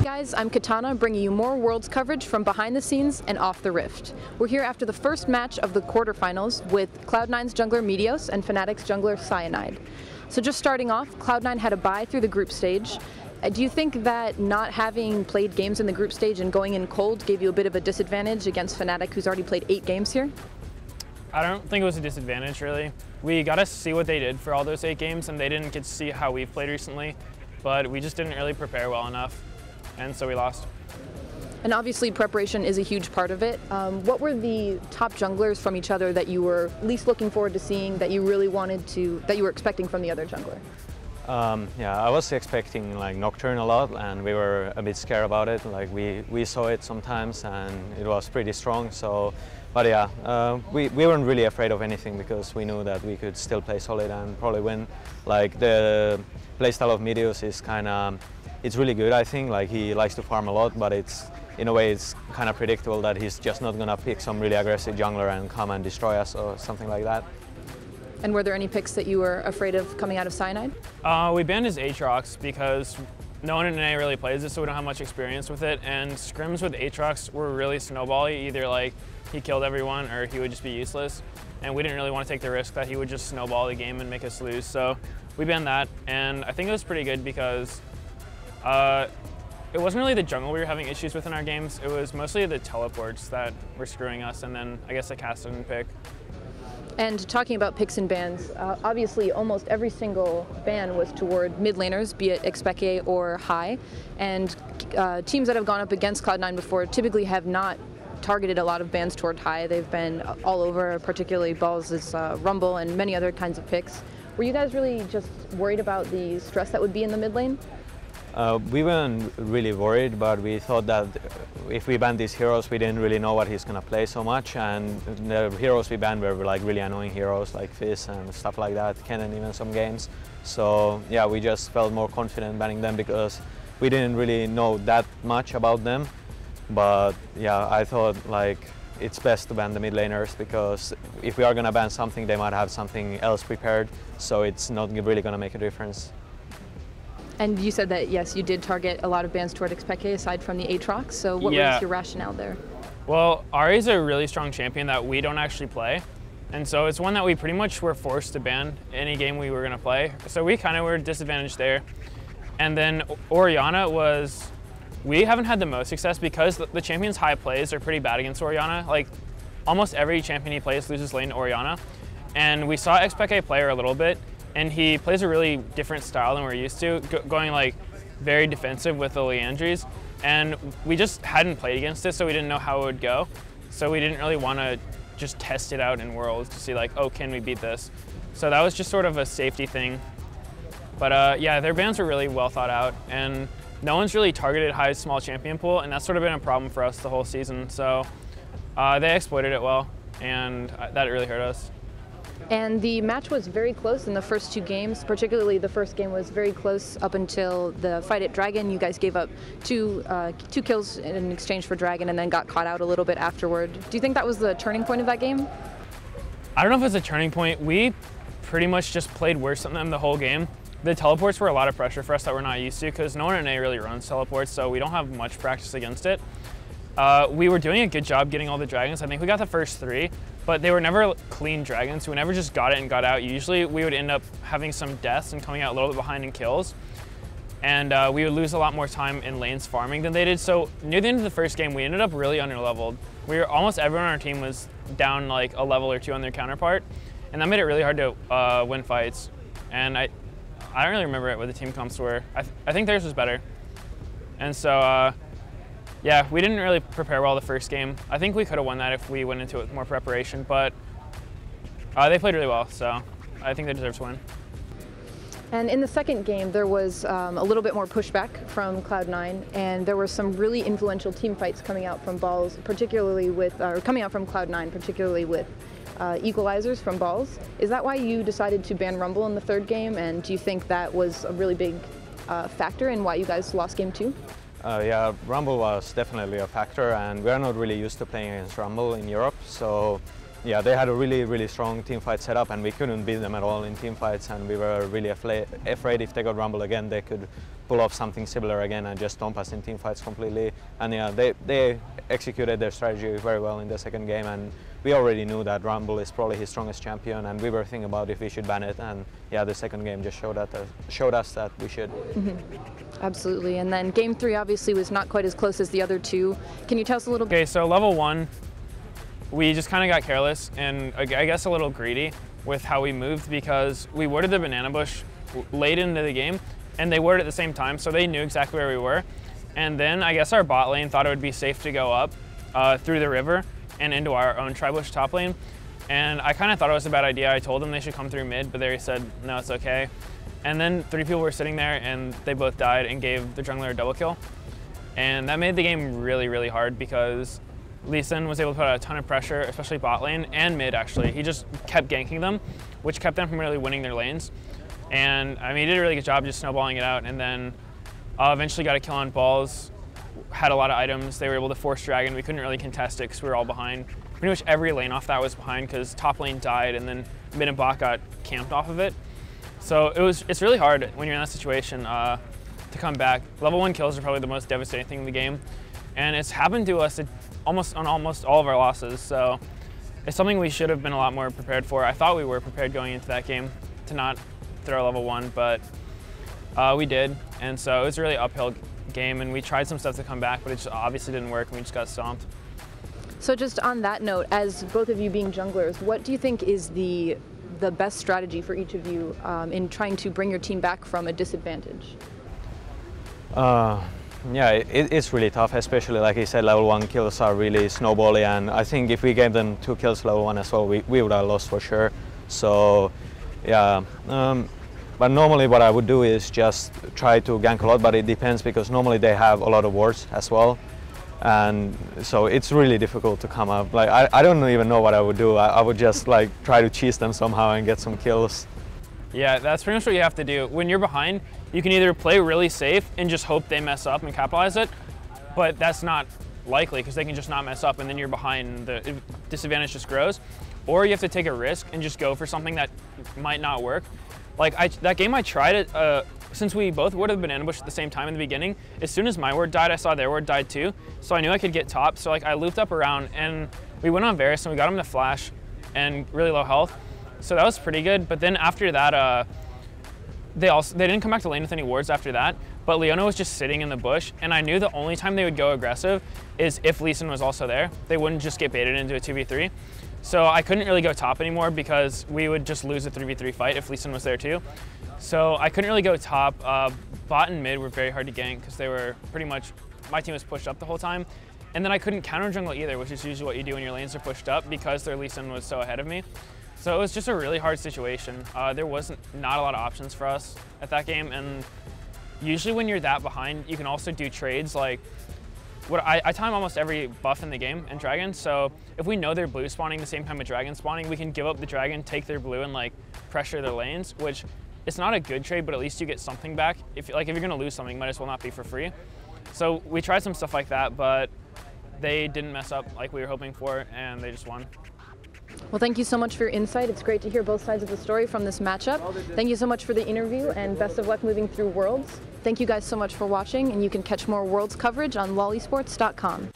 Guys, I'm Katana, bringing you more Worlds coverage from behind the scenes and off the Rift. We're here after the first match of the quarterfinals with Cloud9's jungler Meteos and Fnatic's jungler Cyanide. So just starting off, Cloud9 had a bye through the group stage. Do you think that not having played games in the group stage and going in cold gave you a bit of a disadvantage against Fnatic, who's already played 8 games here? I don't think it was a disadvantage, really. We got to see what they did for all those 8 games, and they didn't get to see how we've played recently, but we just didn't really prepare well enough, and so we lost. And obviously preparation is a huge part of it. What were the top junglers from each other that you were least looking forward to seeing, that you really wanted to, that you were expecting from the other jungler? Yeah, I was expecting like Nocturne a lot, and we were a bit scared about it. Like we saw it sometimes, and it was pretty strong. So, but yeah, we weren't really afraid of anything because we knew that we could still play solid and probably win. Like the playstyle of Meteos is it's really good. I think like he likes to farm a lot, but in a way it's kind of predictable that he's just not gonna pick some really aggressive jungler and come and destroy us or something like that. And were there any picks that you were afraid of coming out of Cyanide? We banned his Aatrox because no one in NA really plays it, so we don't have much experience with it. And scrims with Aatrox were really snowbally. Either like he killed everyone or he would just be useless. And we didn't really want to take the risk that he would just snowball the game and make us lose. So we banned that, and I think it was pretty good because it wasn't really the jungle we were having issues with in our games. It was mostly the teleports that were screwing us, and then I guess the cast didn't pick. And talking about picks and bans, obviously almost every single ban was toward mid laners, be it Xpeke or High, and teams that have gone up against Cloud9 before typically have not targeted a lot of bans toward High. They've been all over, particularly Balls' Rumble and many other kinds of picks. Were you guys really just worried about the stress that would be in the mid lane? We weren't really worried, but we thought that if we banned these heroes, we didn't really know what he's gonna play so much, and the heroes we banned were like really annoying heroes like Fizz and stuff like that, Kennen even some games. So yeah, we just felt more confident banning them because we didn't really know that much about them. But yeah, I thought like it's best to ban the mid laners because if we are gonna ban something, they might have something else prepared, so it's not really gonna make a difference. And you said that, yes, you did target a lot of bans toward Xpeke aside from the Aatrox, so what was your rationale there? Well, Ahri's a really strong champion that we don't actually play, and so it's one that we pretty much were forced to ban any game we were going to play, so we kind of were disadvantaged there. And then Orianna we haven't had the most success because the champion's high plays are pretty bad against Orianna. Like, almost every champion he plays loses lane to Orianna, and we saw Xpeke play her a little bit, and he plays a really different style than we're used to, going like very defensive with the Leandries, and we just hadn't played against it, so we didn't know how it would go. So we didn't really want to just test it out in Worlds to see like, oh, can we beat this? So that was just sort of a safety thing. But yeah, their bans were really well thought out, and no one's really targeted High's small champion pool, and that's sort of been a problem for us the whole season. So they exploited it well, and that really hurt us. And the match was very close in the first 2 games, particularly the first game was very close up until the fight at Dragon. You guys gave up two kills in exchange for Dragon and then got caught out a little bit afterward. Do you think that was the turning point of that game? I don't know if it's a turning point. We pretty much just played worse than them the whole game. The teleports were a lot of pressure for us that we're not used to because no one in A really runs teleports, so we don't have much practice against it. We were doing a good job getting all the dragons. I think we got the first 3, but they were never clean dragons. We never just got it and got out. Usually we would end up having some deaths and coming out a little bit behind in kills. And we would lose a lot more time in lanes farming than they did. So near the end of the first game, we ended up really underleveled. Almost everyone on our team was down like a level or 2 on their counterpart. And that made it really hard to win fights. And I don't really remember what the team comps were. I think theirs was better. And so, yeah, we didn't really prepare well the first game. I think we could have won that if we went into it with more preparation, but they played really well, so I think they deserve to win. And in the second game, there was a little bit more pushback from Cloud9, and there were some really influential team fights coming out from Balls, particularly with, or coming out from Cloud9, particularly with equalizers from Balls. Is that why you decided to ban Rumble in the third game, and do you think that was a really big factor in why you guys lost game 2? Yeah, Rumble was definitely a factor, and we are not really used to playing against Rumble in Europe, so yeah, they had a really strong team fight setup, and we couldn't beat them at all in team fights, and we were really afraid if they got Rumble again, they could pull off something similar again and just stomp us in team fights completely. And yeah, they executed their strategy very well in the second game, and we already knew that Rumble is probably his strongest champion, and we were thinking about if we should ban it, and yeah, the second game just showed us that we should. Absolutely. And then game 3 obviously was not quite as close as the other two. Can you tell us a little bit? Okay, so level 1, we just kind of got careless and I guess a little greedy with how we moved, because we warded the banana bush late into the game and they warded at the same time, so they knew exactly where we were. And then I guess our bot lane thought it would be safe to go up through the river and into our own tri-bush top lane. And I kind of thought it was a bad idea. I told them they should come through mid, but they said, no, it's okay. And then 3 people were sitting there and they both died and gave the jungler a double kill. And that made the game really hard, because Lee Sin was able to put out a ton of pressure, especially bot lane and mid actually. He just kept ganking them, which kept them from really winning their lanes. And I mean, he did a really good job just snowballing it out, and then eventually got a kill on balls, had a lot of items. They were able to force dragon. We couldn't really contest it because we were all behind. Pretty much every lane off that was behind, because top lane died and then mid and bot got camped off of it. So it's really hard when you're in that situation to come back. Level 1 kills are probably the most devastating thing in the game, and it's happened to us on almost all of our losses. So it's something we should have been a lot more prepared for. I thought we were prepared going into that game to not throw level 1, but we did, and so it was a really uphill game, and we tried some stuff to come back, but it just obviously didn't work, and we just got stomped. So just on that note, as both of you being junglers, what do you think is the best strategy for each of you in trying to bring your team back from a disadvantage? Yeah, it's really tough, especially like he said, level 1 kills are really snowbally, and I think if we gave them 2 kills level 1 as well, we would have lost for sure. So yeah, but normally what I would do is just try to gank a lot, but it depends, because normally they have a lot of wards as well. And so it's really difficult to come up. Like I don't even know what I would do. I would just like try to cheese them somehow and get some kills. Yeah, that's pretty much what you have to do. When you're behind, you can either play really safe and just hope they mess up and capitalize it, but that's not likely because they can just not mess up and then you're behind and the disadvantage just grows. Or you have to take a risk and just go for something that might not work. Like that game I tried it, since we both warded the banana bush at the same time in the beginning, as soon as my ward died, I saw their ward died too. So I knew I could get top. So like I looped up around and we went on Varus and we got him to flash and really low health. So that was pretty good. But then after that, they didn't come back to lane with any wards after that. But Leona was just sitting in the bush, and I knew the only time they would go aggressive is if Lee Sin was also there. They wouldn't just get baited into a 2v3. So I couldn't really go top anymore because we would just lose a 3v3 fight if Lee Sin was there too. So I couldn't really go top. Bot and mid were very hard to gank because they were pretty much, my team was pushed up the whole time. And then I couldn't counter jungle either, which is usually what you do when your lanes are pushed up because their Lee Sin was so ahead of me. So it was just a really hard situation. There wasn't not a lot of options for us at that game, and usually when you're that behind, you can also do trades like, I time almost every buff in the game in Dragon, so if we know they're blue spawning the same time with Dragon spawning, we can give up the Dragon, take their blue, and like pressure their lanes, which it's not a good trade, but at least you get something back. If you're gonna lose something, might as well not be for free. So we tried some stuff like that, but they didn't mess up like we were hoping for, and they just won. Well, thank you so much for your insight. It's great to hear both sides of the story from this matchup. Thank you so much for the interview, and best of luck moving through Worlds. Thank you guys so much for watching, and you can catch more Worlds coverage on lolesports.com.